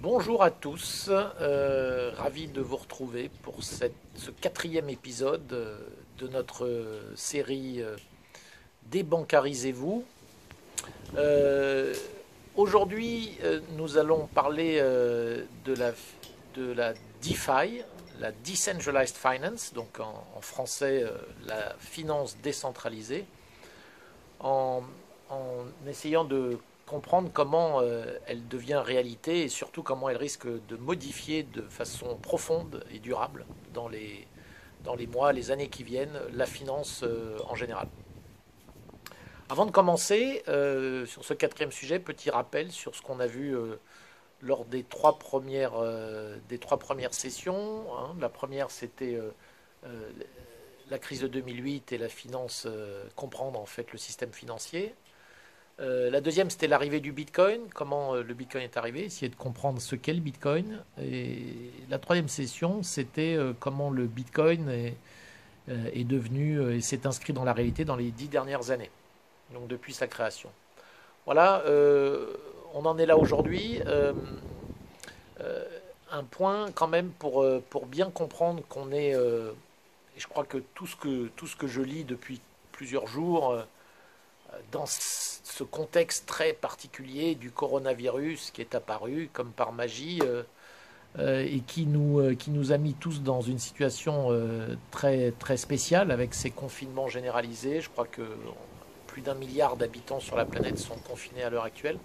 Bonjour à tous, ravi de vous retrouver pour ce quatrième épisode de notre série Débancarisez-vous. Euh, Aujourd'hui, nous allons parler de la DeFi, la Decentralized Finance, donc en français la finance décentralisée, en, en essayant de comprendre comment elle devient réalité et surtout comment elle risque de modifier de façon profonde et durable dans les mois, les années qui viennent, la finance en général. Avant de commencer sur ce quatrième sujet, petit rappel sur ce qu'on a vu lors des trois premières sessions. Hein. La première, c'était la crise de 2008 et la finance, comprendre en fait le système financier. La deuxième, c'était l'arrivée du Bitcoin, comment le Bitcoin est arrivé, essayer de comprendre ce qu'est le Bitcoin. Et la troisième session, c'était comment le Bitcoin est devenu et s'est inscrit dans la réalité dans les 10 dernières années, donc depuis sa création. Voilà, on en est là aujourd'hui. Un point quand même pour bien comprendre qu'on est, et je crois que tout ce que je lis depuis plusieurs jours, dans ce contexte très particulier du coronavirus qui est apparu comme par magie et qui nous a mis tous dans une situation très, très spéciale avec ces confinements généralisés. Je crois que plus d'un milliard d'habitants sur la planète sont confinés à l'heure actuelle.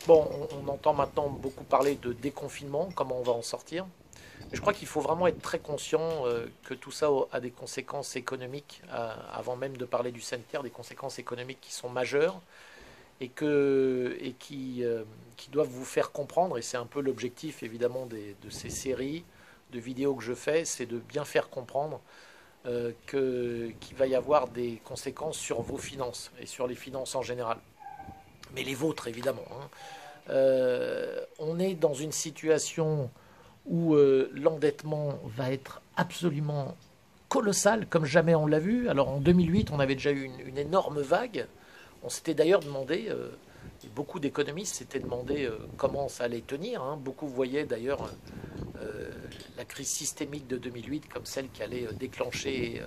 Bon, on entend maintenant beaucoup parler de déconfinement, comment on va en sortir. Mais je crois qu'il faut vraiment être très conscient que tout ça a des conséquences économiques, avant même de parler du sanitaire, des conséquences économiques qui sont majeures et qui doivent vous faire comprendre, et c'est un peu l'objectif évidemment de ces séries de vidéos que je fais, c'est de bien faire comprendre qu'il va y avoir des conséquences sur vos finances et sur les finances en général, mais les vôtres évidemment. Hein. On est dans une situation où l'endettement va être absolument colossal, comme jamais on l'a vu. Alors en 2008, on avait déjà eu une énorme vague. On s'était d'ailleurs demandé, et beaucoup d'économistes s'étaient demandé comment ça allait tenir. Hein. Beaucoup voyaient d'ailleurs la crise systémique de 2008 comme celle qui allait déclencher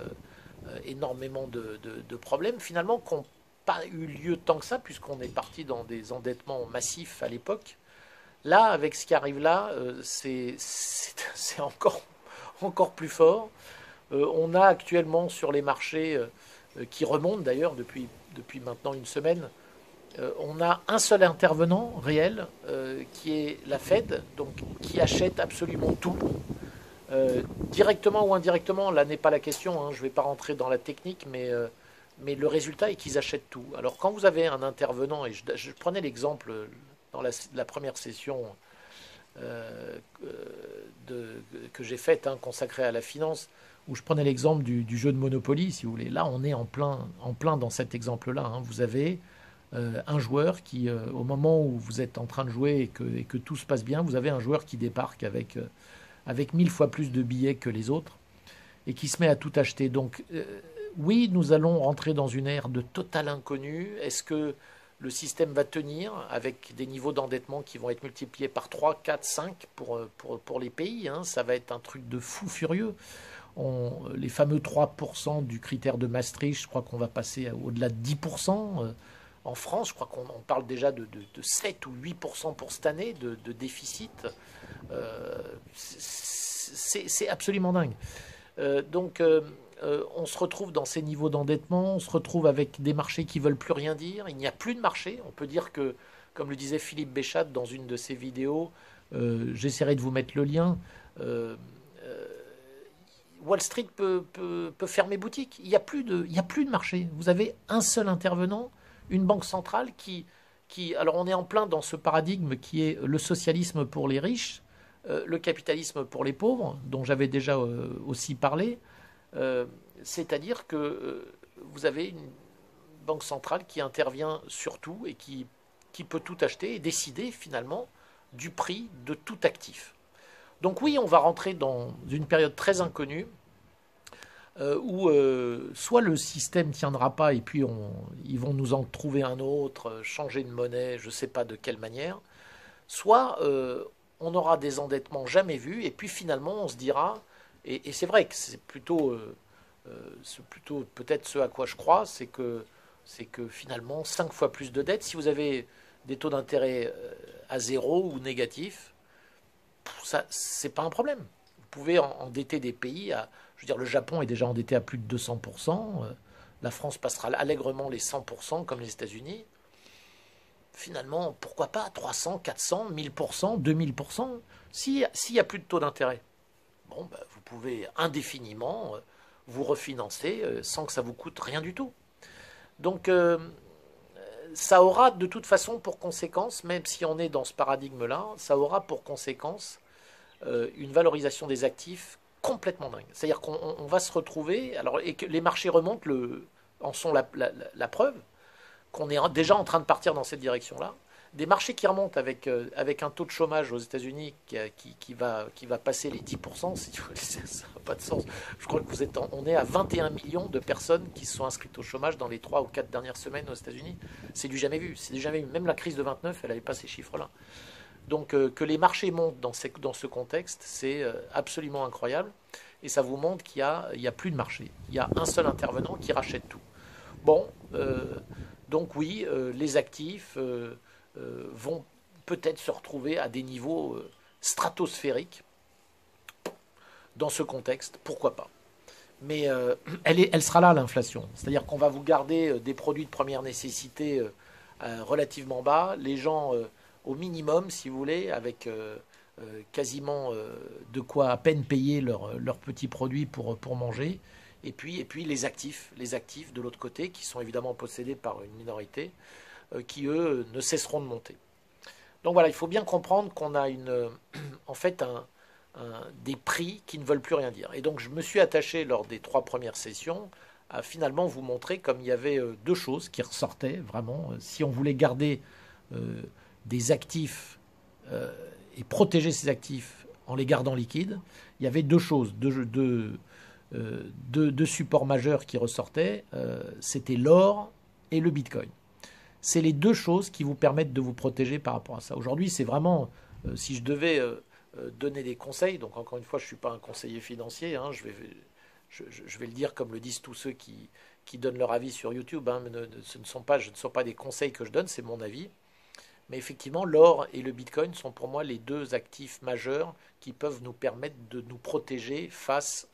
énormément de problèmes, finalement, qui n'ont pas eu lieu tant que ça, puisqu'on est parti dans des endettements massifs à l'époque. Là, avec ce qui arrive là, c'est encore plus fort. On a actuellement sur les marchés, qui remontent d'ailleurs depuis maintenant une semaine, on a un seul intervenant réel, qui est la Fed, donc qui achète absolument tout. Directement ou indirectement, là n'est pas la question, hein, je ne vais pas rentrer dans la technique, mais le résultat est qu'ils achètent tout. Alors quand vous avez un intervenant, et je prenais l'exemple dans la première session euh, que j'ai faite, hein, consacrée à la finance, où je prenais l'exemple du jeu de Monopoly, si vous voulez. Là, on est en plein dans cet exemple-là. Hein. Vous avez un joueur qui, au moment où vous êtes en train de jouer et que tout se passe bien, vous avez un joueur qui débarque avec 1000 fois plus de billets que les autres et qui se met à tout acheter. Donc, oui, nous allons rentrer dans une ère de total inconnu. Est-ce que le système va tenir avec des niveaux d'endettement qui vont être multipliés par 3, 4, 5 pour les pays, hein? Ça va être un truc de fou furieux. Les fameux 3% du critère de Maastricht, je crois qu'on va passer au-delà de 10%. En France, je crois qu'on parle déjà de 7 ou 8% pour cette année de déficit. C'est absolument dingue. Donc, on se retrouve dans ces niveaux d'endettement, on se retrouve avec des marchés qui ne veulent plus rien dire. Il n'y a plus de marché. On peut dire que, comme le disait Philippe Béchat dans une de ses vidéos, j'essaierai de vous mettre le lien, euh, Wall Street peut fermer boutique. Il y a plus de marché. Vous avez un seul intervenant, une banque centrale alors on est en plein dans ce paradigme qui est le socialisme pour les riches, le capitalisme pour les pauvres, dont j'avais déjà aussi parlé. C'est-à-dire que vous avez une banque centrale qui intervient sur tout et qui peut tout acheter et décider finalement du prix de tout actif. Donc oui, on va rentrer dans une période très inconnue où soit le système ne tiendra pas et puis ils vont nous en trouver un autre, changer de monnaie, je ne sais pas de quelle manière, soit on aura des endettements jamais vus, et puis finalement on se dira, et c'est vrai que c'est plutôt peut-être ce à quoi je crois, c'est que finalement 5 fois plus de dettes, si vous avez des taux d'intérêt à zéro ou négatifs, ça c'est pas un problème. Vous pouvez endetter des pays à, je veux dire, le Japon est déjà endetté à plus de 200%, la France passera allègrement les 100% comme les États-Unis. Finalement, pourquoi pas 300, 400, 1000%, 2000%, s'il n'y a plus de taux d'intérêt. Bon, ben, vous pouvez indéfiniment vous refinancer sans que ça vous coûte rien du tout. Donc, ça aura de toute façon pour conséquence, même si on est dans ce paradigme-là, ça aura pour conséquence une valorisation des actifs complètement dingue. C'est-à-dire qu'on va se retrouver, alors, et que les marchés remontent, en sont la preuve, qu'on est déjà en train de partir dans cette direction-là. Des marchés qui remontent avec un taux de chômage aux États-Unis qui va passer les 10%, si tu veux, ça n'a pas de sens. Je crois que on est à 21 millions de personnes qui se sont inscrites au chômage dans les 3 ou 4 dernières semaines aux États-Unis. C'est du jamais vu. C'est du jamais vu. Même la crise de 29, elle n'avait pas ces chiffres-là. Donc que les marchés montent dans ce contexte, c'est absolument incroyable. Et ça vous montre qu'il y a plus de marché. Il y a un seul intervenant qui rachète tout. Bon, donc oui, les actifs vont peut-être se retrouver à des niveaux stratosphériques dans ce contexte. Pourquoi pas? Mais elle sera là, l'inflation. C'est-à-dire qu'on va vous garder des produits de première nécessité relativement bas. Les gens, au minimum, si vous voulez, avec quasiment de quoi à peine payer leurs petits produits pour manger. Et puis les actifs de l'autre côté, qui sont évidemment possédés par une minorité, qui eux ne cesseront de monter. Donc voilà, il faut bien comprendre qu'on a en fait des prix qui ne veulent plus rien dire. Et donc je me suis attaché lors des 3 premières sessions à finalement vous montrer comme il y avait 2 choses qui ressortaient vraiment. Si on voulait garder des actifs et protéger ces actifs en les gardant liquides, il y avait 2 choses, deux supports majeurs qui ressortaient, c'était l'or et le bitcoin. C'est les 2 choses qui vous permettent de vous protéger par rapport à ça. Aujourd'hui, c'est vraiment, si je devais donner des conseils, donc encore une fois, je ne suis pas un conseiller financier, hein, je vais le dire comme le disent tous ceux qui donnent leur avis sur YouTube, hein, ce ne sont pas des conseils que je donne, c'est mon avis. Mais effectivement, l'or et le bitcoin sont pour moi les 2 actifs majeurs qui peuvent nous permettre de nous protéger face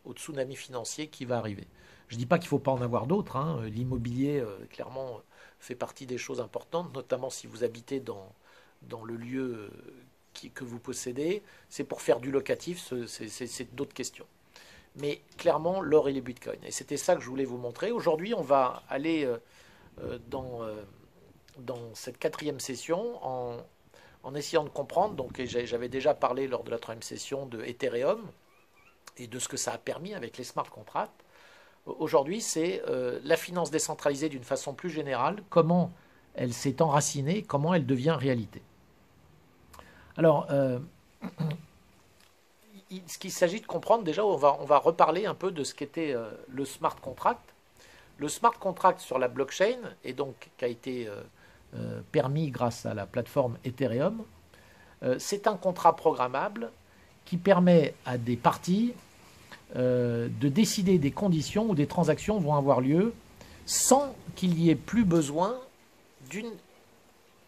au tsunami financier qui va arriver. Je ne dis pas qu'il ne faut pas en avoir d'autres. Hein. L'immobilier, clairement, fait partie des choses importantes, notamment si vous habitez dans le lieu que vous possédez. C'est pour faire du locatif, c'est d'autres questions. Mais clairement, l'or et les bitcoins. Et c'était ça que je voulais vous montrer. Aujourd'hui, on va aller dans cette 4e session en essayant de comprendre. Donc, j'avais déjà parlé lors de la 3e session de Ethereum et de ce que ça a permis avec les smart contracts. Aujourd'hui, c'est la finance décentralisée d'une façon plus générale, comment elle s'est enracinée, comment elle devient réalité. Alors, ce qu'il s'agit de comprendre, déjà, on va reparler un peu de ce qu'était le smart contract. Le smart contract sur la blockchain, et donc qui a été permis grâce à la plateforme Ethereum, c'est un contrat programmable qui permet à des parties de décider des conditions où des transactions vont avoir lieu sans qu'il y ait plus besoin d'une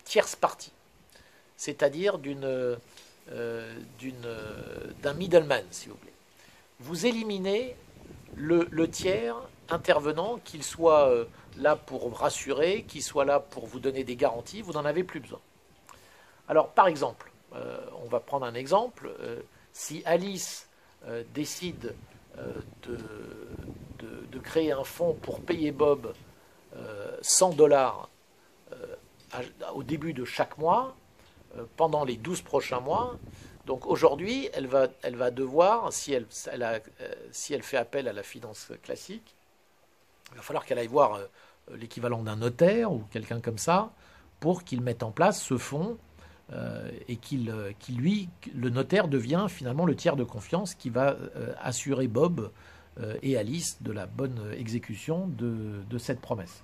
tierce partie, c'est-à-dire d'un middleman, si vous voulez. Vous éliminez le tiers intervenant, qu'il soit là pour rassurer, qu'il soit là pour vous donner des garanties, vous n'en avez plus besoin. Alors, par exemple, on va prendre un exemple. Si Alice décide de créer un fonds pour payer Bob 100$ au début de chaque mois, pendant les 12 prochains mois. Donc aujourd'hui, elle va devoir, si elle fait appel à la finance classique, il va falloir qu'elle aille voir l'équivalent d'un notaire ou quelqu'un comme ça pour qu'il mette en place ce fonds et le notaire devient finalement le tiers de confiance qui va assurer Bob et Alice de la bonne exécution de cette promesse.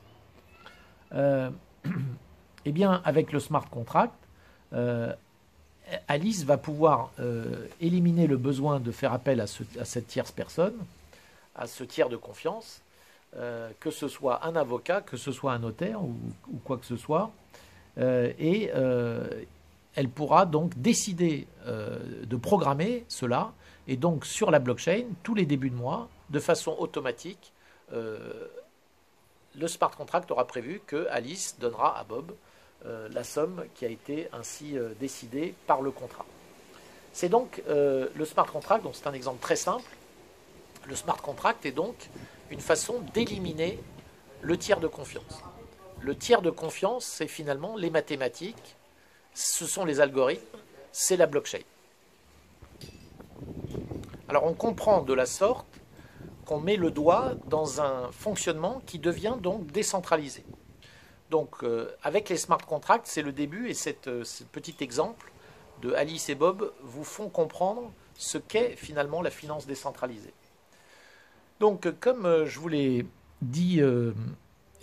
Eh bien, avec le smart contract, Alice va pouvoir éliminer le besoin de faire appel à cette tierce personne, à ce tiers de confiance, que ce soit un avocat, que ce soit un notaire ou quoi que ce soit, et elle pourra donc décider de programmer cela, et donc sur la blockchain, tous les débuts de mois, de façon automatique, le smart contract aura prévu que Alice donnera à Bob la somme qui a été ainsi décidée par le contrat. C'est donc le smart contract, donc c'est un exemple très simple. Le smart contract est donc une façon d'éliminer le tiers de confiance. Le tiers de confiance, c'est finalement les mathématiques, ce sont les algorithmes, c'est la blockchain. Alors on comprend de la sorte qu'on met le doigt dans un fonctionnement qui devient donc décentralisé. Donc avec les smart contracts, c'est le début, et ce petit exemple de Alice et Bob vous font comprendre ce qu'est finalement la finance décentralisée. Donc comme je vous l'ai dit,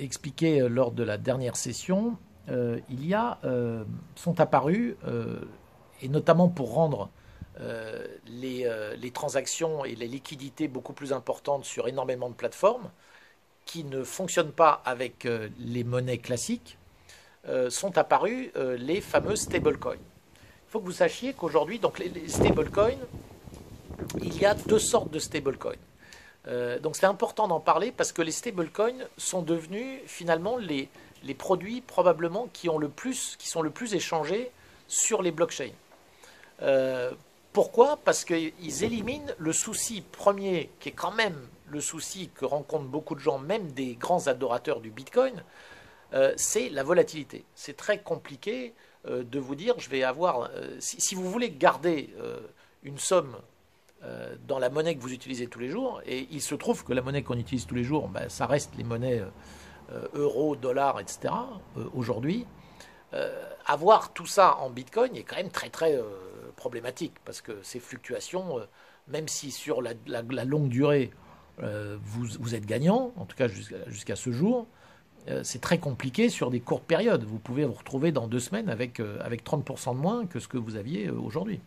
expliqué lors de la dernière session, sont apparus, et notamment pour rendre les transactions et les liquidités beaucoup plus importantes sur énormément de plateformes, qui ne fonctionnent pas avec les monnaies classiques, sont apparus les fameux stablecoins. Il faut que vous sachiez qu'aujourd'hui, donc les stablecoins, il y a deux sortes de stablecoins. Donc c'est important d'en parler parce que les stablecoins sont devenus finalement les produits probablement qui sont le plus échangés sur les blockchains. Pourquoi? Parce qu'ils éliminent le souci premier, qui est quand même le souci que rencontrent beaucoup de gens, même des grands adorateurs du Bitcoin, c'est la volatilité. C'est très compliqué de vous dire, je vais avoir... si vous voulez garder une somme dans la monnaie que vous utilisez tous les jours, et il se trouve que la monnaie qu'on utilise tous les jours, ça reste les monnaies euros, dollars, etc. Aujourd'hui, avoir tout ça en Bitcoin est quand même très très problématique, parce que ces fluctuations, même si sur la longue durée, vous êtes gagnant, en tout cas jusqu'à ce jour, c'est très compliqué sur des courtes périodes. Vous pouvez vous retrouver dans 2 semaines avec 30% de moins que ce que vous aviez aujourd'hui.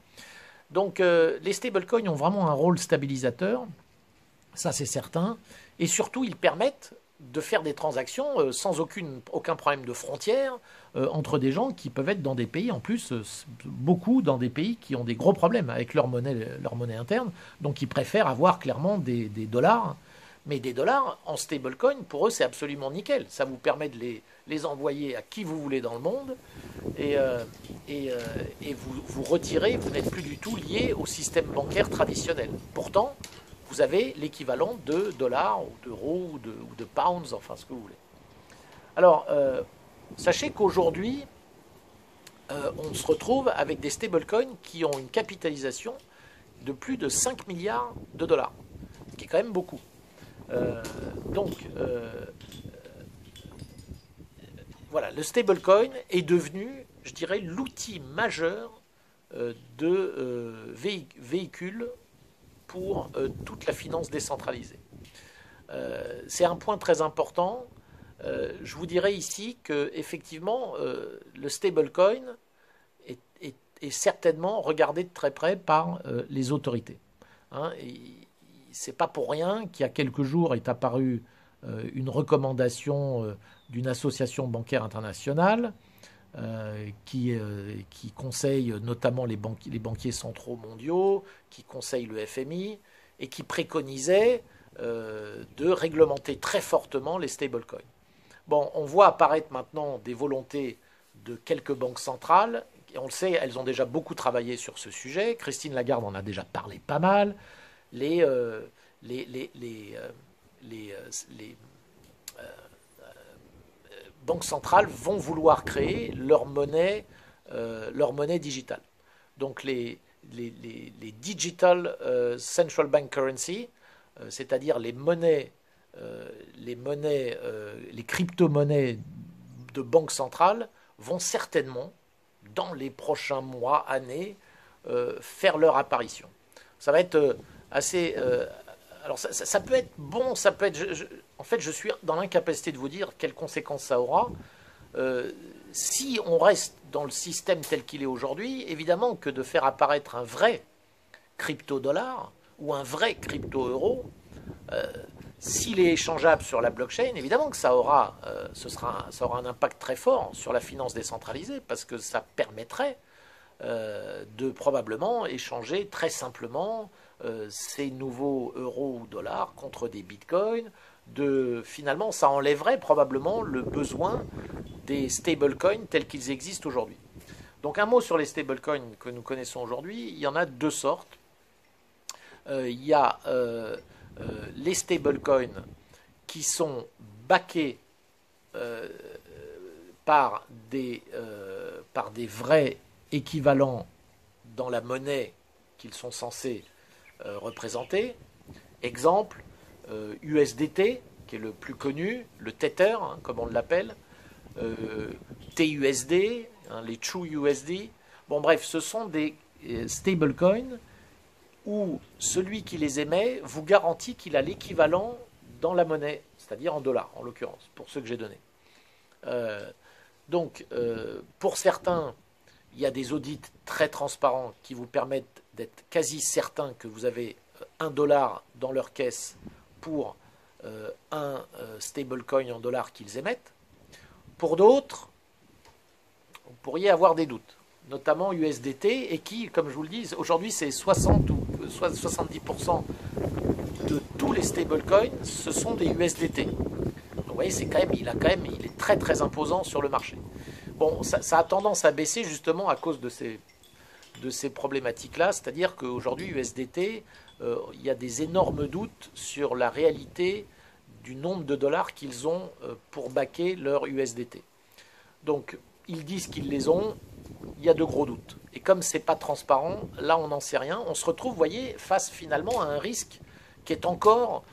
Donc les stablecoins ont vraiment un rôle stabilisateur, ça c'est certain, et surtout ils permettent de faire des transactions sans aucun problème de frontières entre des gens qui peuvent être dans des pays, en plus beaucoup dans des pays qui ont des gros problèmes avec leur monnaie interne, donc ils préfèrent avoir clairement des dollars, mais des dollars en stablecoin, pour eux c'est absolument nickel, ça vous permet de les envoyer à qui vous voulez dans le monde, et vous retirez, vous n'êtes plus du tout lié au système bancaire traditionnel. Pourtant, vous avez l'équivalent de dollars, ou d'euros, ou de pounds, enfin ce que vous voulez. Alors, sachez qu'aujourd'hui, on se retrouve avec des stablecoins qui ont une capitalisation de plus de 5 milliards de dollars, ce qui est quand même beaucoup. Voilà, le stablecoin est devenu, je dirais, l'outil majeur de véhicule pour toute la finance décentralisée. C'est un point très important. Je vous dirais ici que effectivement, le stablecoin est certainement regardé de très près par les autorités. C'est pas pour rien qu'il y a quelques jours est apparue une recommandation d'une association bancaire internationale qui conseille notamment les banquiers centraux mondiaux, qui conseille le FMI et qui préconisait de réglementer très fortement les stablecoins. Bon, on voit apparaître maintenant des volontés de quelques banques centrales, et on le sait, elles ont déjà beaucoup travaillé sur ce sujet. Christine Lagarde en a déjà parlé pas mal. Les banques centrales vont vouloir créer leur monnaie digitale. Donc les digital central bank currency, c'est-à-dire les crypto-monnaies de banques centrales vont certainement, dans les prochains mois, années, faire leur apparition. Ça va être assez... alors ça peut être bon, ça peut être... en fait, je suis dans l'incapacité de vous dire quelles conséquences ça aura. Si on reste dans le système tel qu'il est aujourd'hui, évidemment que de faire apparaître un vrai crypto-dollar ou un vrai crypto-euro, s'il est échangeable sur la blockchain, évidemment que ça aura un impact très fort sur la finance décentralisée, parce que ça permettrait de probablement échanger très simplement ces nouveaux euros ou dollars contre des bitcoins. Finalement, ça enlèverait probablement le besoin des stablecoins tels qu'ils existent aujourd'hui. Donc un mot sur les stablecoins que nous connaissons aujourd'hui. Il y en a deux sortes. Il y a les stablecoins qui sont backés par des vrais équivalents dans la monnaie qu'ils sont censés représenter. Exemple, USDT, qui est le plus connu, le Tether, hein, comme on l'appelle, TUSD, hein, les True USD. Bon bref, ce sont des stablecoins où celui qui les émet vous garantit qu'il a l'équivalent dans la monnaie, c'est-à-dire en dollars, en l'occurrence, pour ceux que j'ai donnés. Donc, pour certains, il y a des audits très transparents qui vous permettent d'être quasi certain que vous avez $1 dans leur caisse pour un stablecoin en dollars qu'ils émettent. Pour d'autres, vous pourriez avoir des doutes, notamment USDT, et qui, comme je vous le dis, aujourd'hui c'est 60 ou 70% de tous les stablecoins, ce sont des USDT. Donc vous voyez, il est très très imposant sur le marché. Bon, ça a tendance à baisser justement à cause de ces problématiques-là, c'est-à-dire qu'aujourd'hui, USDT, il y a des énormes doutes sur la réalité du nombre de dollars qu'ils ont pour backer leur USDT. Donc, ils disent qu'ils les ont, il y a de gros doutes. Et comme ce n'est pas transparent, là, on n'en sait rien. On se retrouve, vous voyez, face finalement à un risque qui est encore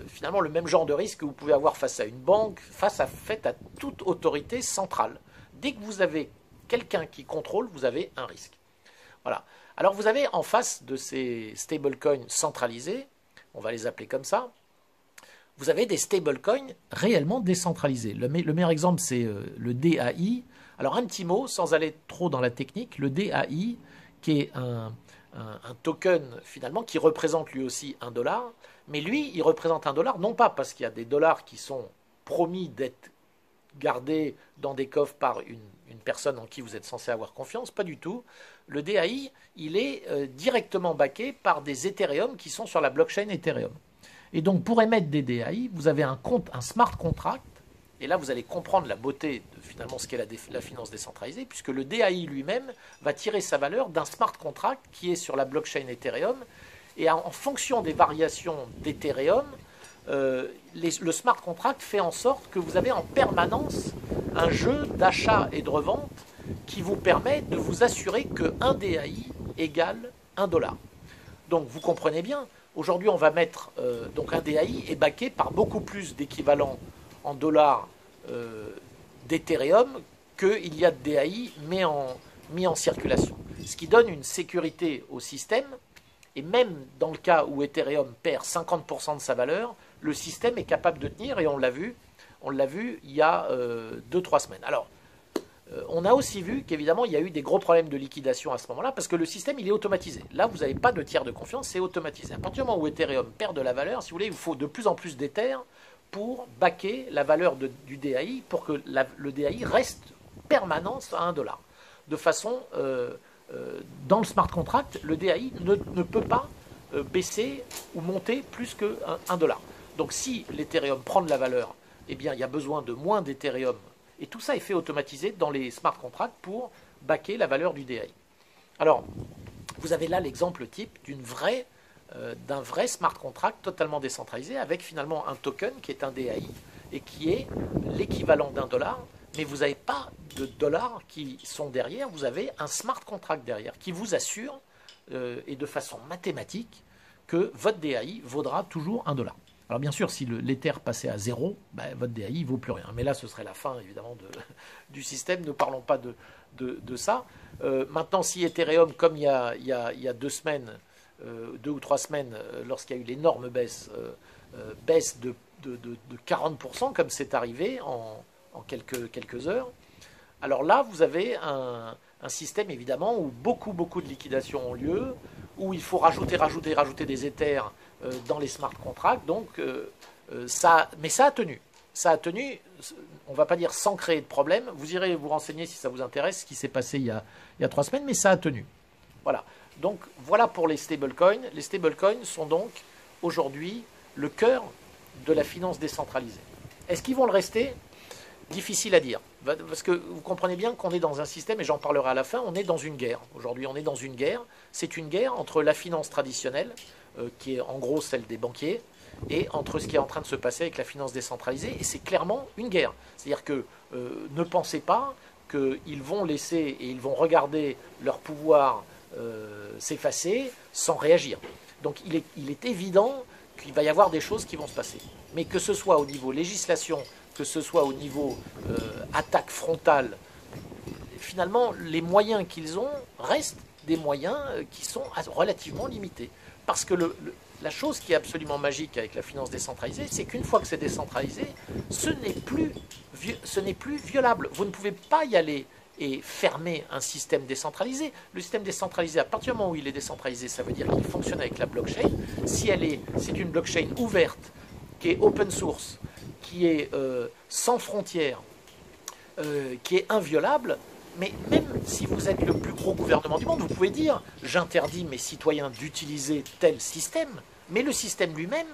finalement le même genre de risque que vous pouvez avoir face à une banque, face à toute autorité centrale. Dès que vous avez quelqu'un qui contrôle, vous avez un risque. Voilà. Alors vous avez en face de ces stablecoins centralisés, on va les appeler comme ça, vous avez des stablecoins réellement décentralisés. Le meilleur exemple, c'est le DAI. Alors un petit mot, sans aller trop dans la technique, le DAI, qui est un token finalement qui représente lui aussi $1, mais lui, il représente $1 non pas parce qu'il y a des dollars qui sont promis d'être gardés dans des coffres par une personne en qui vous êtes censé avoir confiance, pas du tout. Le DAI, il est directement backé par des Ethereum qui sont sur la blockchain Ethereum. Et donc pour émettre des DAI, vous avez un smart contract, et là vous allez comprendre la beauté de finalement ce qu'est la finance décentralisée, puisque le DAI lui-même va tirer sa valeur d'un smart contract qui est sur la blockchain Ethereum, et en fonction des variations d'Ethereum, le smart contract fait en sorte que vous avez en permanence un jeu d'achat et de revente qui vous permet de vous assurer qu'un DAI égale $1. Donc vous comprenez bien, aujourd'hui on va mettre donc un DAI est backé par beaucoup plus d'équivalents en dollars d'Ethereum qu'il y a de DAI mis en circulation. Ce qui donne une sécurité au système, et même dans le cas où Ethereum perd 50% de sa valeur, le système est capable de tenir, et on l'a vu il y a 2-3 semaines. Alors, on a aussi vu qu'évidemment, il y a eu des gros problèmes de liquidation à ce moment-là, parce que le système, il est automatisé. Là, vous n'avez pas de tiers de confiance, c'est automatisé. À partir du moment où Ethereum perd de la valeur, si vous voulez, il faut de plus en plus d'Ether pour backer la valeur du DAI, pour que le DAI reste permanence à $1. De façon, dans le smart contract, le DAI ne peut pas baisser ou monter plus que $1. Donc si l'Ethereum prend de la valeur, eh bien, il y a besoin de moins d'Ethereum. Et tout ça est fait automatiser dans les smart contracts pour backer la valeur du DAI. Alors, vous avez là l'exemple type d'un vrai smart contract totalement décentralisé avec finalement un token qui est un DAI et qui est l'équivalent $1, mais vous n'avez pas de dollars qui sont derrière, vous avez un smart contract derrière qui vous assure, et de façon mathématique, que votre DAI vaudra toujours $1. Alors bien sûr, si l'Ether passait à 0, votre DAI ne vaut plus rien. Mais là, ce serait la fin, évidemment, du système. Ne parlons pas de ça. Maintenant, si Ethereum, comme il y a 2 semaines, 2 ou 3 semaines, lorsqu'il y a eu l'énorme baisse de 40%, comme c'est arrivé en quelques heures, Alors là, vous avez un système évidemment où beaucoup de liquidations ont lieu, où il faut rajouter des Ethers dans les smart contracts. Donc, mais ça a tenu. Ça a tenu, on ne va pas dire sans créer de problème. Vous irez vous renseigner si ça vous intéresse, ce qui s'est passé il y a 3 semaines, mais ça a tenu. Voilà. Donc, voilà pour les stablecoins. Les stablecoins sont donc aujourd'hui le cœur de la finance décentralisée. Est-ce qu'ils vont le rester? Difficile à dire. Parce que vous comprenez bien qu'on est dans un système, et j'en parlerai à la fin, on est dans une guerre. Aujourd'hui, on est dans une guerre. C'est une guerre entre la finance traditionnelle, qui est en gros celle des banquiers, et entre ce qui est en train de se passer avec la finance décentralisée. Et c'est clairement une guerre. C'est-à-dire que ne pensez pas qu'ils vont laisser et ils vont regarder leur pouvoir s'effacer sans réagir. Donc il est évident qu'il va y avoir des choses qui vont se passer. Mais que ce soit au niveau législation, que ce soit au niveau attaque frontale, finalement, les moyens qu'ils ont restent des moyens qui sont relativement limités. Parce que la chose qui est absolument magique avec la finance décentralisée, c'est qu'une fois que c'est décentralisé, ce n'est plus violable. Vous ne pouvez pas y aller et fermer un système décentralisé. Le système décentralisé, à partir du moment où il est décentralisé, ça veut dire qu'il fonctionne avec la blockchain. Si c'est une blockchain ouverte, qui est open source, qui est sans frontières, qui est inviolable, mais même si vous êtes le plus gros gouvernement du monde, vous pouvez dire « j'interdis mes citoyens d'utiliser tel système », mais le système lui-même,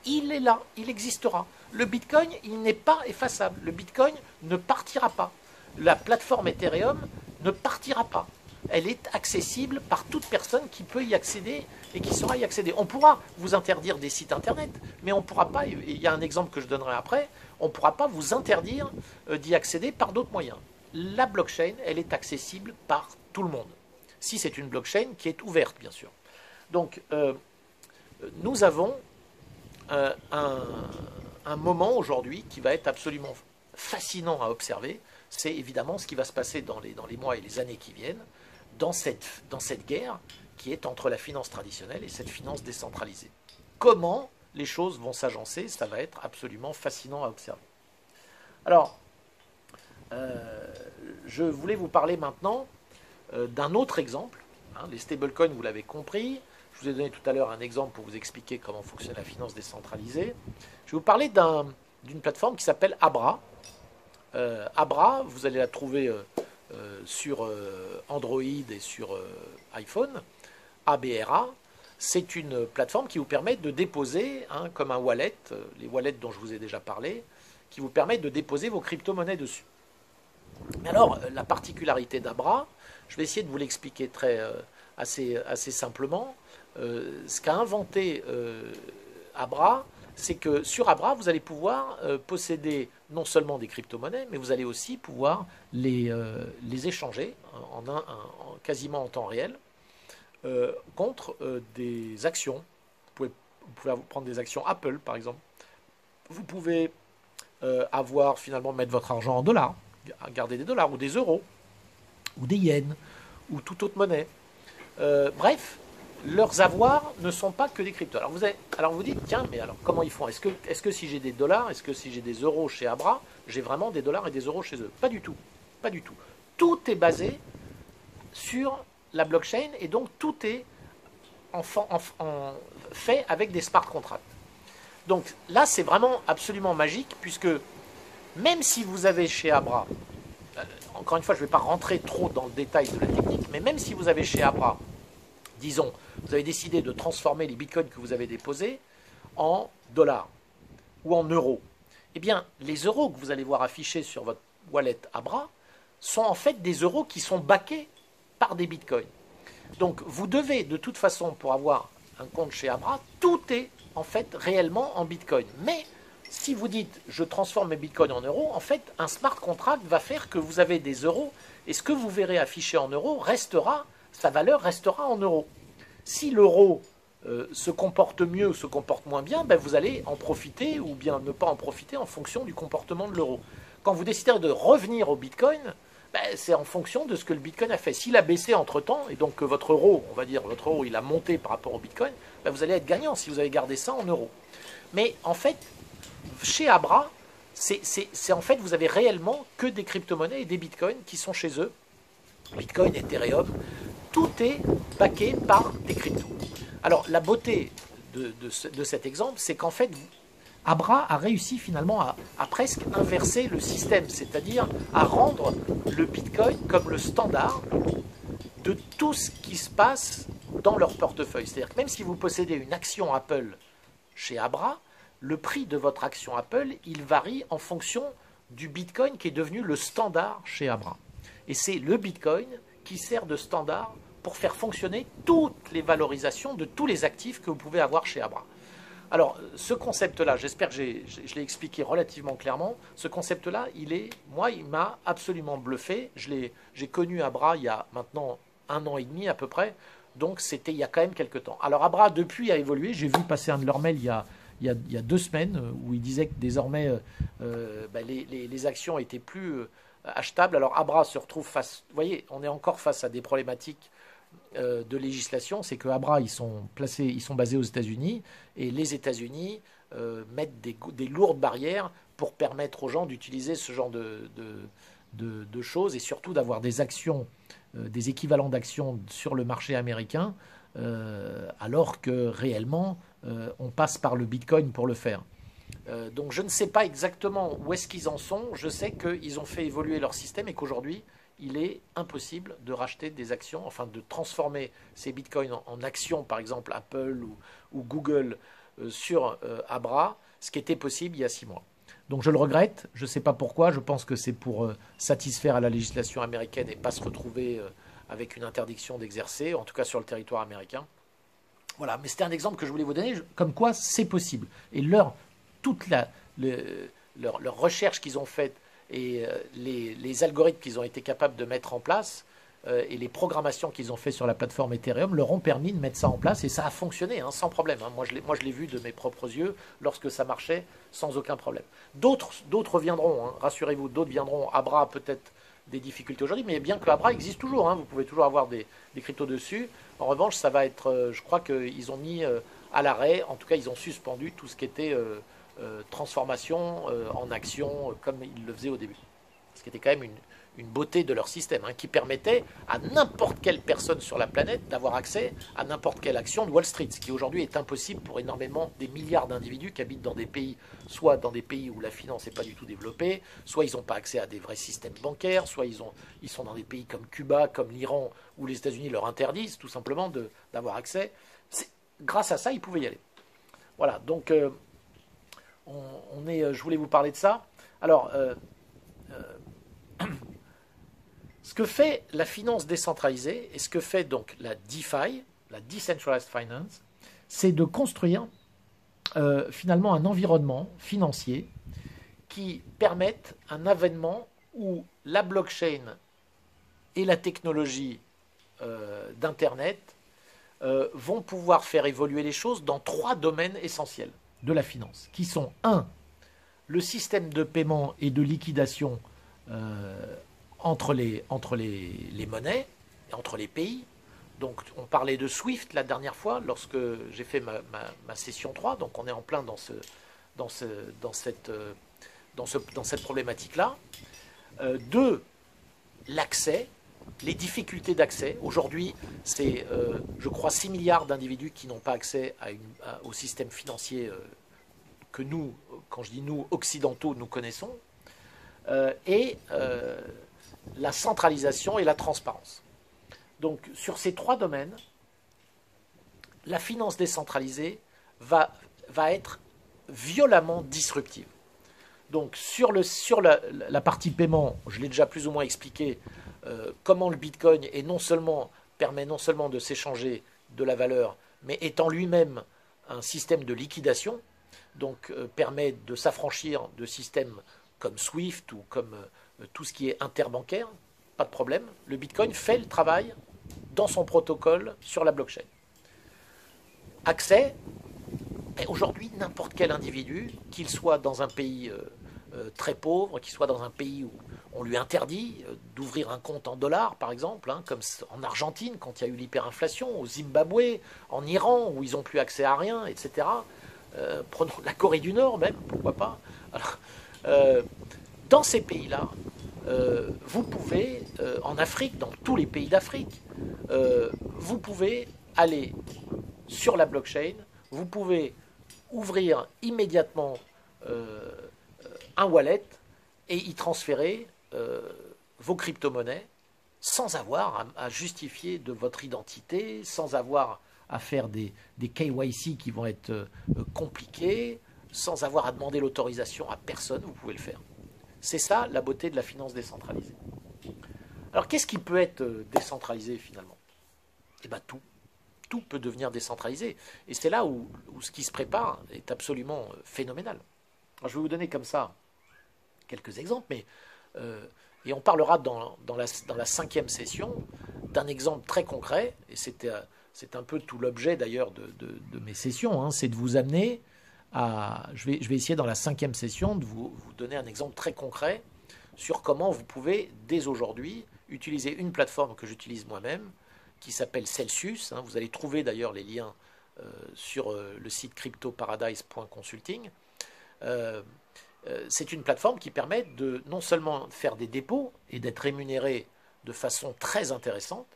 il est là, il existera. Le Bitcoin, il n'est pas effaçable. Le Bitcoin ne partira pas. La plateforme Ethereum ne partira pas. Elle est accessible par toute personne qui peut y accéder et qui saura y accéder. On pourra vous interdire des sites internet, mais on ne pourra pas, et il y a un exemple que je donnerai après, on ne pourra pas vous interdire d'y accéder par d'autres moyens. La blockchain, elle est accessible par tout le monde. Si c'est une blockchain qui est ouverte, bien sûr. Donc, nous avons un moment aujourd'hui qui va être absolument fascinant à observer. C'est évidemment ce qui va se passer dans les mois et les années qui viennent, dans cette guerre qui est entre la finance traditionnelle et cette finance décentralisée. Comment les choses vont s'agencer, ça va être absolument fascinant à observer. Alors, je voulais vous parler maintenant d'un autre exemple. Les stablecoins, vous l'avez compris. Je vous ai donné tout à l'heure un exemple pour vous expliquer comment fonctionne la finance décentralisée. Je vais vous parler d'une plateforme qui s'appelle Abra. Abra, vous allez la trouver sur Android et sur iPhone. ABRA, c'est une plateforme qui vous permet de déposer, comme un wallet, les wallets dont je vous ai déjà parlé, qui vous permet de déposer vos crypto-monnaies dessus. Mais alors, la particularité d'Abra, je vais essayer de vous l'expliquer assez simplement. Ce qu'a inventé Abra, c'est que sur Abra, vous allez pouvoir posséder non seulement des crypto-monnaies, mais vous allez aussi pouvoir les échanger quasiment en temps réel contre des actions. Vous pouvez prendre des actions Apple, par exemple. Vous pouvez finalement mettre votre argent en dollars, garder des dollars ou des euros, ou des yens, ou toute autre monnaie. Bref, leurs avoirs ne sont pas que des cryptos. Alors vous dites, tiens, mais alors comment ils font? Est-ce que si j'ai des dollars, est-ce que si j'ai des euros chez Abra, j'ai vraiment des dollars et des euros chez eux? Pas du tout. Pas du tout. Tout est basé sur la blockchain et donc tout est fait avec des smart contracts. Donc là, c'est vraiment absolument magique puisque même si vous avez chez Abra, encore une fois, je ne vais pas rentrer trop dans le détail de la technique, mais même si vous avez chez Abra, disons, vous avez décidé de transformer les bitcoins que vous avez déposés en dollars ou en euros, eh bien, les euros que vous allez voir affichés sur votre wallet Abra sont en fait des euros qui sont backés par des bitcoins. Donc, vous devez, de toute façon, pour avoir un compte chez Abra, tout est en fait réellement en bitcoin. Mais si vous dites je transforme mes bitcoins en euros, en fait, un smart contract va faire que vous avez des euros et ce que vous verrez affiché en euros sa valeur restera en euros. Si l'euro se comporte mieux ou se comporte moins bien, ben vous allez en profiter ou bien ne pas en profiter en fonction du comportement de l'euro. Quand vous décidez de revenir au bitcoin, ben c'est en fonction de ce que le bitcoin a fait. S'il a baissé entre-temps, et donc que votre euro, on va dire, votre euro, il a monté par rapport au bitcoin, ben vous allez être gagnant si vous avez gardé ça en euros. Mais en fait, chez Abra, c'est en fait, vous avez réellement que des crypto-monnaies et des bitcoins qui sont chez eux. Bitcoin, Ethereum, tout est backé par des cryptos. Alors, la beauté de cet exemple, c'est qu'en fait, Abra a réussi finalement à presque inverser le système, c'est-à-dire à rendre le Bitcoin comme le standard de tout ce qui se passe dans leur portefeuille. C'est-à-dire que même si vous possédez une action Apple chez Abra, le prix de votre action Apple, il varie en fonction du Bitcoin qui est devenu le standard chez Abra. Et c'est le Bitcoin qui sert de standard pour faire fonctionner toutes les valorisations de tous les actifs que vous pouvez avoir chez Abra. Alors, ce concept-là, j'espère que je l'ai expliqué relativement clairement, ce concept-là, il m'a absolument bluffé. J'ai connu Abra il y a maintenant 1 an et demi à peu près, donc c'était il y a quand même quelques temps. Alors, Abra, depuis, a évolué. J'ai vu passer un de leurs mails il y a 2 semaines, où ils disaient que désormais, les actions étaient plus achetables. Alors, Abra se retrouve face, vous voyez, on est encore face à des problématiques de législation, c'est que Abra, ils sont basés aux États-Unis, et les États-Unis mettent des lourdes barrières pour permettre aux gens d'utiliser ce genre de choses, et surtout d'avoir des actions, des équivalents d'actions sur le marché américain, alors que réellement, on passe par le Bitcoin pour le faire. Donc je ne sais pas exactement où est-ce qu'ils en sont. Je sais qu'ils ont fait évoluer leur système et qu'aujourd'hui, il est impossible de racheter des actions, enfin de transformer ces bitcoins en actions, par exemple Apple ou Google sur Abra, ce qui était possible il y a 6 mois. Donc je le regrette, je ne sais pas pourquoi, je pense que c'est pour satisfaire à la législation américaine et pas se retrouver avec une interdiction d'exercer, en tout cas sur le territoire américain. Voilà, mais c'était un exemple que je voulais vous donner, comme quoi c'est possible. Et leur recherche qu'ils ont faite et les algorithmes qu'ils ont été capables de mettre en place et les programmations qu'ils ont fait sur la plateforme Ethereum leur ont permis de mettre ça en place, et ça a fonctionné sans problème. Moi, je l'ai vu de mes propres yeux lorsque ça marchait sans aucun problème. D'autres viendront, rassurez-vous, d'autres viendront. Abra a peut-être des difficultés aujourd'hui, mais bien que Abra existe toujours. Vous pouvez toujours avoir des cryptos dessus. En revanche, ça va être, je crois qu'ils ont mis à l'arrêt, en tout cas ils ont suspendu tout ce qui était transformation en action comme ils le faisaient au début. Ce qui était quand même une beauté de leur système, qui permettait à n'importe quelle personne sur la planète d'avoir accès à n'importe quelle action de Wall Street, ce qui aujourd'hui est impossible pour énormément des milliards d'individus qui habitent dans des pays, soit dans des pays où la finance n'est pas du tout développée, soit ils n'ont pas accès à des vrais systèmes bancaires, soit ils sont dans des pays comme Cuba, comme l'Iran, où les États-Unis leur interdisent tout simplement d'avoir accès. Grâce à ça, ils pouvaient y aller. Voilà, donc je voulais vous parler de ça. Alors, ce que fait la finance décentralisée et ce que fait donc la DeFi, la Decentralized Finance, c'est de construire finalement un environnement financier qui permette un avènement où la blockchain et la technologie d'Internet vont pouvoir faire évoluer les choses dans 3 domaines essentiels de la finance, qui sont 1. Le système de paiement et de liquidation entre les monnaies, entre les pays. Donc on parlait de SWIFT la dernière fois, lorsque j'ai fait ma session 3, donc on est en plein dans cette problématique-là. 2. L'accès, les difficultés d'accès. Aujourd'hui, c'est, je crois, 6 milliards d'individus qui n'ont pas accès au système financier que nous, quand je dis nous, occidentaux, nous connaissons. Et la centralisation et la transparence. Donc, sur ces 3 domaines, la finance décentralisée va être violemment disruptive. Donc, sur la partie paiement, je l'ai déjà plus ou moins expliqué, comment le Bitcoin permet non seulement de s'échanger de la valeur, mais est en lui-même un système de liquidation, donc permet de s'affranchir de systèmes comme SWIFT ou comme tout ce qui est interbancaire, pas de problème. Le Bitcoin fait le travail dans son protocole sur la blockchain. Accès, aujourd'hui, n'importe quel individu, qu'il soit dans un pays très pauvre, qu'il soit dans un pays où on lui interdit d'ouvrir un compte en dollars, par exemple, comme en Argentine, quand il y a eu l'hyperinflation, au Zimbabwe, en Iran, où ils n'ont plus accès à rien, etc. Prenons la Corée du Nord même, pourquoi pas. Alors, Dans ces pays-là, vous pouvez, en Afrique, dans tous les pays d'Afrique, vous pouvez aller sur la blockchain, vous pouvez ouvrir immédiatement un wallet et y transférer vos crypto-monnaies sans avoir à justifier de votre identité, sans avoir à faire des KYC qui vont être compliqués, sans avoir à demander l'autorisation à personne, vous pouvez le faire. C'est ça la beauté de la finance décentralisée. Alors qu'est-ce qui peut être décentralisé finalement? Eh bien tout. Tout peut devenir décentralisé. Et c'est là où ce qui se prépare est absolument phénoménal. Alors, je vais vous donner comme ça quelques exemples, mais, et on parlera dans la 5e session d'un exemple très concret, et c'est un peu tout l'objet d'ailleurs de mes sessions, hein, c'est de vous amener à... Je vais essayer dans la 5e session de vous donner un exemple très concret sur comment vous pouvez, dès aujourd'hui, utiliser une plateforme que j'utilise moi-même, qui s'appelle Celsius. Hein, vous allez trouver d'ailleurs les liens sur le site cryptoparadise.consulting. C'est une plateforme qui permet de non seulement faire des dépôts et d'être rémunéré de façon très intéressante,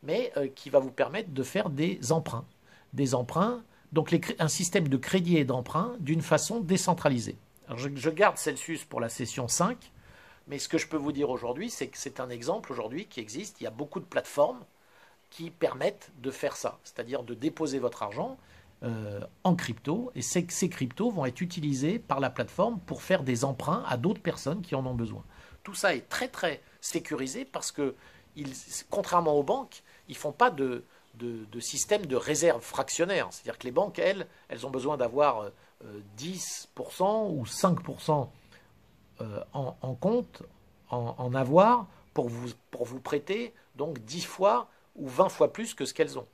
mais qui va vous permettre de faire des emprunts. Des emprunts, donc un système de crédit et d'emprunt d'une façon décentralisée. Alors je garde Celsius pour la session 5, mais ce que je peux vous dire aujourd'hui, c'est que c'est un exemple aujourd'hui qui existe. Il y a beaucoup de plateformes qui permettent de faire ça, c'est-à-dire de déposer votre argent en crypto, et ces cryptos vont être utilisés par la plateforme pour faire des emprunts à d'autres personnes qui en ont besoin. Tout ça est très très sécurisé parce que, contrairement aux banques, ils ne font pas de système de réserve fractionnaire. C'est-à-dire que les banques, elles ont besoin d'avoir 10% ou 5% en compte, en avoir, pour vous prêter donc 10 fois ou 20 fois plus que ce qu'elles ont.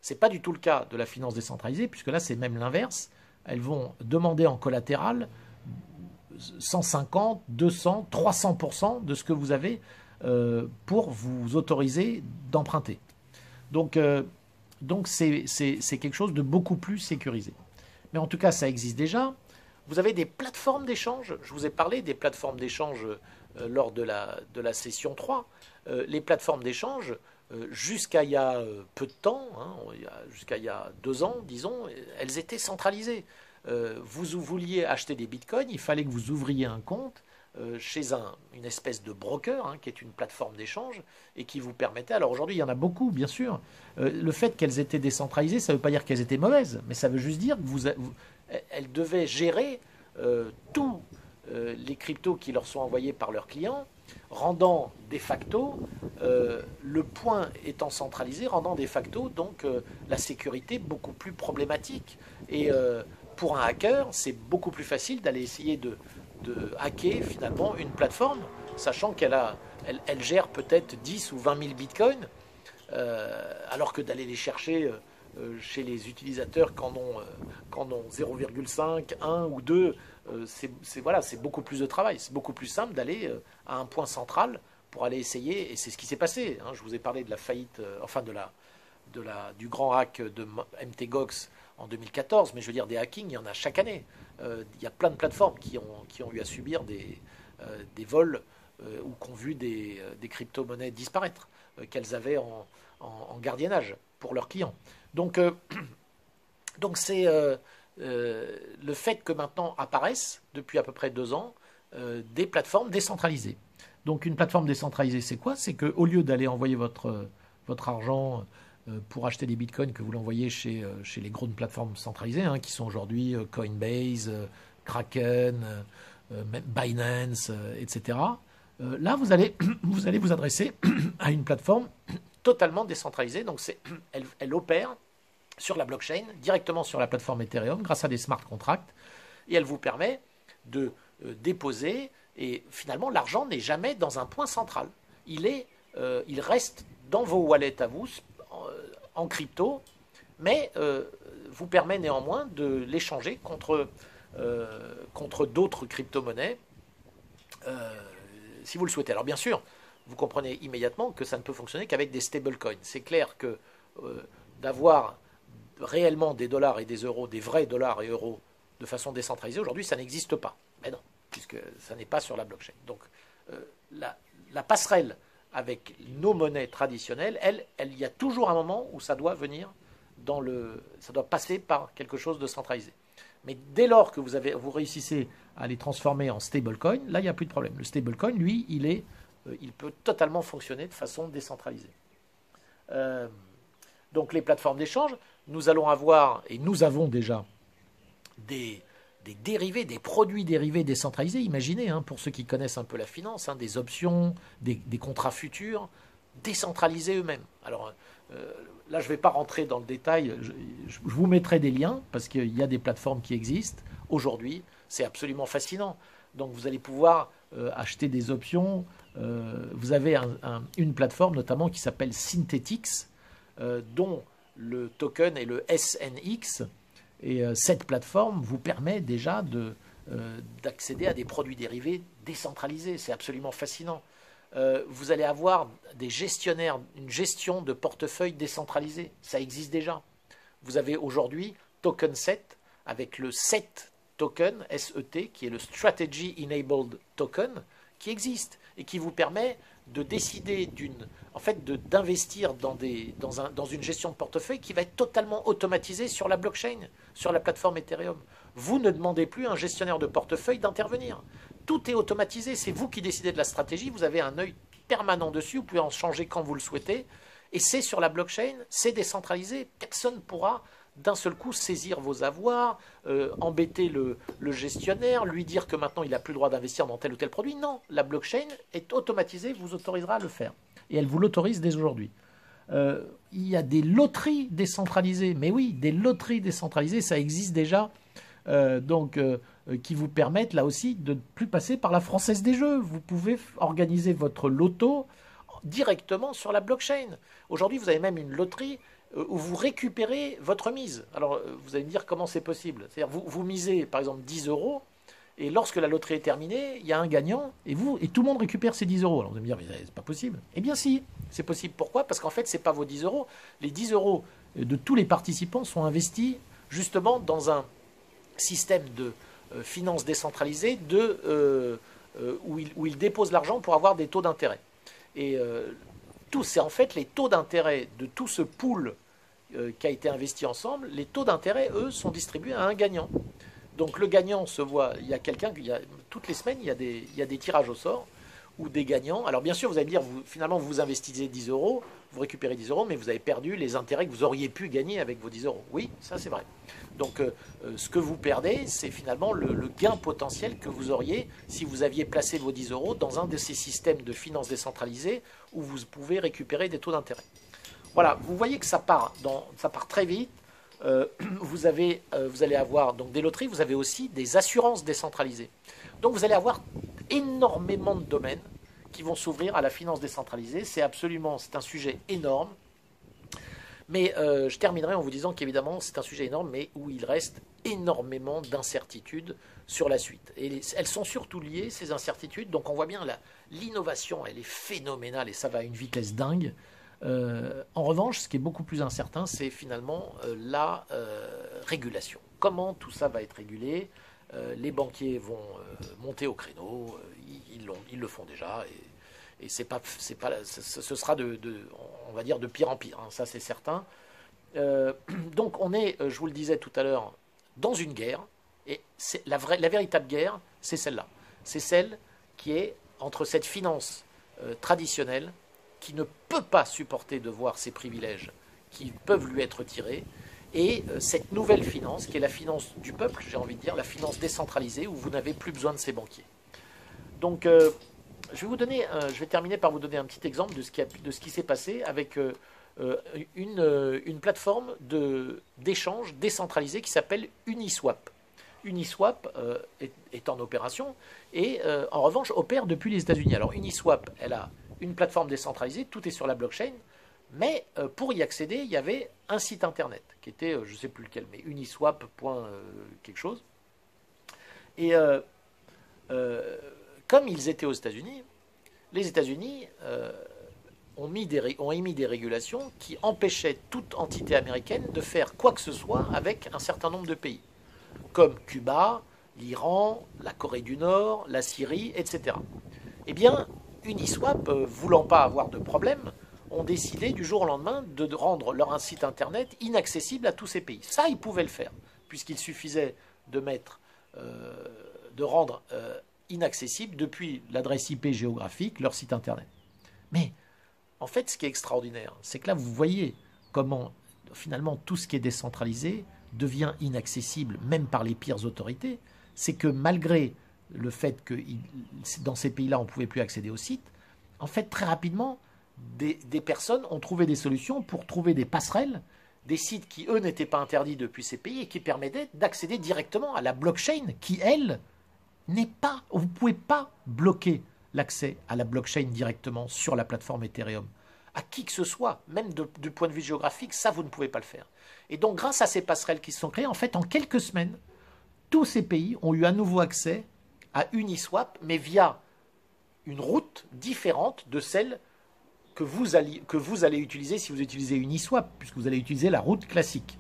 Ce n'est pas du tout le cas de la finance décentralisée, puisque là, c'est même l'inverse. Elles vont demander en collatéral 150, 200, 300% de ce que vous avez pour vous autoriser d'emprunter. Donc c'est quelque chose de beaucoup plus sécurisé. Mais en tout cas, ça existe déjà. Vous avez des plateformes d'échange. Je vous ai parlé des plateformes d'échange lors de la session 3. Les plateformes d'échange, jusqu'à il y a peu de temps, hein, jusqu'à il y a 2 ans, disons, elles étaient centralisées. Vous vouliez acheter des bitcoins, il fallait que vous ouvriez un compte chez une espèce de broker, hein, qui est une plateforme d'échange, et qui vous permettait... Alors aujourd'hui, il y en a beaucoup, bien sûr. Le fait qu'elles étaient décentralisées, ça ne veut pas dire qu'elles étaient mauvaises, mais ça veut juste dire qu'elles devaient gérer tous les cryptos qui leur sont envoyés par leurs clients, rendant de facto, le point étant centralisé, rendant de facto donc la sécurité beaucoup plus problématique. Et pour un hacker, c'est beaucoup plus facile d'aller essayer de hacker finalement une plateforme, sachant qu'elle gère peut-être 10 ou 20 000 bitcoins, alors que d'aller les chercher chez les utilisateurs qui en ont 0,5, 1 ou 2, c'est beaucoup plus de travail. C'est beaucoup plus simple d'aller à un point central pour aller essayer, et c'est ce qui s'est passé. Hein. Je vous ai parlé de la faillite, du grand hack de MTGOX en 2014, mais je veux dire, des hackings, il y en a chaque année. Il y a plein de plateformes qui ont eu à subir des vols ou qui ont vu des crypto-monnaies disparaître, qu'elles avaient en gardiennage pour leurs clients. Donc c'est le fait que maintenant apparaissent, depuis à peu près 2 ans, des plateformes décentralisées. Donc une plateforme décentralisée, c'est quoi? C'est qu'au lieu d'aller envoyer votre argent pour acheter des bitcoins, que vous l'envoyez chez les grandes plateformes centralisées, hein, qui sont aujourd'hui Coinbase, Kraken, Binance, etc. Là, vous allez vous adresser à une plateforme totalement décentralisée. Donc elle opère sur la blockchain, directement sur la plateforme Ethereum, grâce à des smart contracts, et elle vous permet de déposer, et finalement l'argent n'est jamais dans un point central. Il reste dans vos wallets à vous, en crypto, mais vous permet néanmoins de l'échanger contre d'autres crypto-monnaies, si vous le souhaitez. Alors bien sûr, vous comprenez immédiatement que ça ne peut fonctionner qu'avec des stablecoins. C'est clair que d'avoir réellement des dollars et des euros, des vrais dollars et euros, de façon décentralisée, aujourd'hui, ça n'existe pas. Mais non, puisque ça n'est pas sur la blockchain. Donc la passerelle avec nos monnaies traditionnelles, il y a toujours un moment où ça doit venir ça doit passer par quelque chose de centralisé. Mais dès lors que vous réussissez à les transformer en stablecoin, là, il n'y a plus de problème. Le stablecoin, lui, il peut totalement fonctionner de façon décentralisée. Donc les plateformes d'échange, nous allons avoir, et nous avons déjà, des dérivés, des produits dérivés décentralisés. Imaginez, pour ceux qui connaissent un peu la finance, des options, des contrats futurs, décentralisés eux-mêmes. Alors là, je ne vais pas rentrer dans le détail, je vous mettrai des liens, parce qu'il y a des plateformes qui existent. Aujourd'hui, c'est absolument fascinant. Donc vous allez pouvoir acheter des options. Vous avez une plateforme notamment qui s'appelle Synthetix, dont le token est le SNX. Et cette plateforme vous permet déjà d'accéder à des produits dérivés décentralisés. C'est absolument fascinant. Vous allez avoir des gestionnaires, une gestion de portefeuille décentralisé. Ça existe déjà. Vous avez aujourd'hui Token Set avec le SET token, SET, qui est le Strategy Enabled Token, qui existe et qui vous permet de décider d'investir dans une gestion de portefeuille qui va être totalement automatisée sur la blockchain, sur la plateforme Ethereum. Vous ne demandez plus à un gestionnaire de portefeuille d'intervenir. Tout est automatisé, c'est vous qui décidez de la stratégie, vous avez un œil permanent dessus, vous pouvez en changer quand vous le souhaitez, et c'est sur la blockchain, c'est décentralisé, personne ne pourra d'un seul coup saisir vos avoirs, embêter le gestionnaire, lui dire que maintenant il n'a plus le droit d'investir dans tel ou tel produit. Non, la blockchain est automatisée, vous autorisera à le faire. Et elle vous l'autorise dès aujourd'hui. Il y a des loteries décentralisées, mais oui, des loteries décentralisées, ça existe déjà, qui vous permettent là aussi de ne plus passer par la Française des Jeux. Vous pouvez organiser votre loto directement sur la blockchain. Aujourd'hui, vous avez même une loterie où vous récupérez votre mise. Alors, vous allez me dire comment c'est possible. C'est-à-dire, vous misez, par exemple, 10 €, et lorsque la loterie est terminée, il y a un gagnant, et tout le monde récupère ces 10 €. Alors, vous allez me dire, mais c'est pas possible. Eh bien, si, c'est possible. Pourquoi? Parce qu'en fait, ce n'est pas vos 10 €. Les 10 € de tous les participants sont investis, justement, dans un système de finance décentralisée où ils déposent l'argent pour avoir des taux d'intérêt. Et c'est en fait les taux d'intérêt de tout ce pool qui a été investi ensemble, les taux d'intérêt, eux, sont distribués à un gagnant. Donc le gagnant se voit, toutes les semaines, il y a des tirages au sort, ou des gagnants. Alors bien sûr, vous allez me dire, finalement, vous investissez 10 €, vous récupérez 10 €, mais vous avez perdu les intérêts que vous auriez pu gagner avec vos 10 €. Oui, ça c'est vrai. Donc ce que vous perdez, c'est finalement le gain potentiel que vous auriez si vous aviez placé vos 10 € dans un de ces systèmes de finances décentralisées où vous pouvez récupérer des taux d'intérêt. Voilà, vous voyez que ça part très vite. Vous allez avoir donc des loteries, vous avez aussi des assurances décentralisées. Donc vous allez avoir énormément de domaines qui vont s'ouvrir à la finance décentralisée. C'est un sujet énorme. Mais je terminerai en vous disant qu'évidemment c'est un sujet énorme, mais où il reste énormément d'incertitudes sur la suite. Et elles sont surtout liées, ces incertitudes. Donc on voit bien l'innovation, elle est phénoménale et ça va à une vitesse dingue. En revanche, ce qui est beaucoup plus incertain, c'est finalement la régulation. Comment tout ça va être régulé? Les banquiers vont monter au créneau, ils le font déjà, et ce sera on va dire de pire en pire, ça c'est certain. Donc on est, je vous le disais tout à l'heure, dans une guerre, et la véritable guerre, c'est celle-là. C'est celle qui est entre cette finance traditionnelle, qui ne peut pas supporter de voir ses privilèges qui peuvent lui être tirés, et cette nouvelle finance, qui est la finance du peuple, j'ai envie de dire, la finance décentralisée, où vous n'avez plus besoin de ces banquiers. Donc, je vais terminer par vous donner un petit exemple de ce qui s'est passé avec une plateforme d'échange décentralisée qui s'appelle Uniswap. Uniswap est en opération et, en revanche, opère depuis les États-Unis. Alors, Uniswap, elle a une plateforme décentralisée, tout est sur la blockchain, mais pour y accéder, il y avait un site internet qui était, je ne sais plus lequel, mais uniswap. Quelque chose. Et comme ils étaient aux États-Unis, les États-Unis ont émis des régulations qui empêchaient toute entité américaine de faire quoi que ce soit avec un certain nombre de pays, comme Cuba, l'Iran, la Corée du Nord, la Syrie, etc. Eh bien, Uniswap, voulant pas avoir de problème, ont décidé du jour au lendemain de rendre leur site internet inaccessible à tous ces pays. Ça, ils pouvaient le faire, puisqu'il suffisait de mettre, de rendre inaccessible depuis l'adresse IP géographique leur site internet. Mais en fait, ce qui est extraordinaire, c'est que là, vous voyez comment finalement tout ce qui est décentralisé devient inaccessible, même par les pires autorités. C'est que malgré le fait que dans ces pays-là, on ne pouvait plus accéder au site, en fait, très rapidement, des personnes ont trouvé des solutions pour trouver des passerelles, des sites qui, eux, n'étaient pas interdits depuis ces pays et qui permettaient d'accéder directement à la blockchain qui, elle, n'est pas... Vous ne pouvez pas bloquer l'accès à la blockchain directement sur la plateforme Ethereum. À qui que ce soit, même du point de vue géographique, ça, vous ne pouvez pas le faire. Et donc, grâce à ces passerelles qui se sont créées, en fait, en quelques semaines, tous ces pays ont eu à nouveau accès à Uniswap, mais via une route différente de celle que vous allez utiliser si vous utilisez Uniswap, puisque vous allez utiliser la route classique.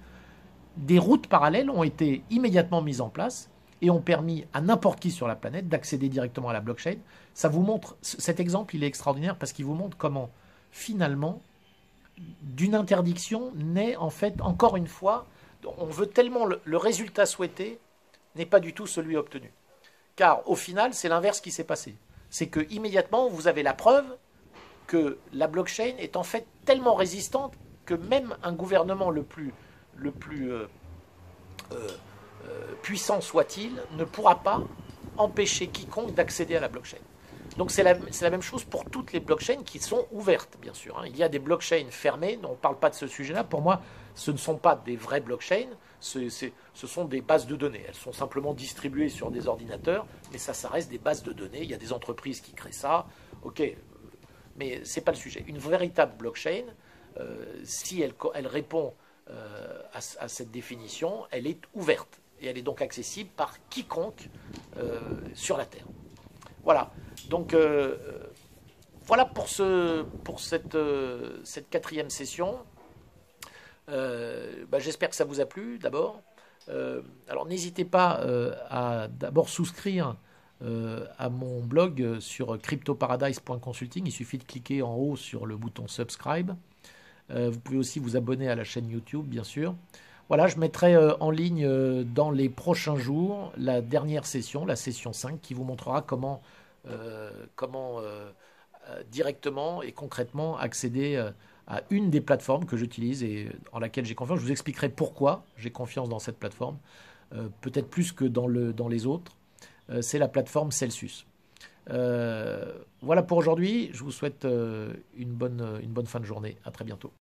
Des routes parallèles ont été immédiatement mises en place et ont permis à n'importe qui sur la planète d'accéder directement à la blockchain. Ça vous montre, cet exemple, il est extraordinaire parce qu'il vous montre comment, finalement, d'une interdiction naît en fait, encore une fois, on veut tellement le résultat souhaité n'est pas du tout celui obtenu. Car au final, c'est l'inverse qui s'est passé. C'est que immédiatement, vous avez la preuve que la blockchain est en fait tellement résistante que même un gouvernement le plus puissant soit-il ne pourra pas empêcher quiconque d'accéder à la blockchain. Donc c'est la même chose pour toutes les blockchains qui sont ouvertes, bien sûr. Hein. Il y a des blockchains fermées, on ne parle pas de ce sujet-là. Pour moi, ce ne sont pas des vraies blockchains, ce sont des bases de données. Elles sont simplement distribuées sur des ordinateurs, mais ça reste des bases de données. Il y a des entreprises qui créent ça, ok, mais ce n'est pas le sujet. Une véritable blockchain, si elle répond à cette définition, elle est ouverte, et elle est donc accessible par quiconque sur la Terre. Voilà, donc voilà pour cette quatrième session. J'espère que ça vous a plu d'abord. Alors n'hésitez pas à d'abord souscrire à mon blog sur cryptoparadise.consulting. Il suffit de cliquer en haut sur le bouton subscribe. Vous pouvez aussi vous abonner à la chaîne YouTube, bien sûr. Voilà, je mettrai en ligne dans les prochains jours la dernière session, la session 5, qui vous montrera comment directement et concrètement accéder à une des plateformes que j'utilise et en laquelle j'ai confiance. Je vous expliquerai pourquoi j'ai confiance dans cette plateforme, peut-être plus que dans les autres. C'est la plateforme Celsius. Voilà pour aujourd'hui. Je vous souhaite une bonne fin de journée. À très bientôt.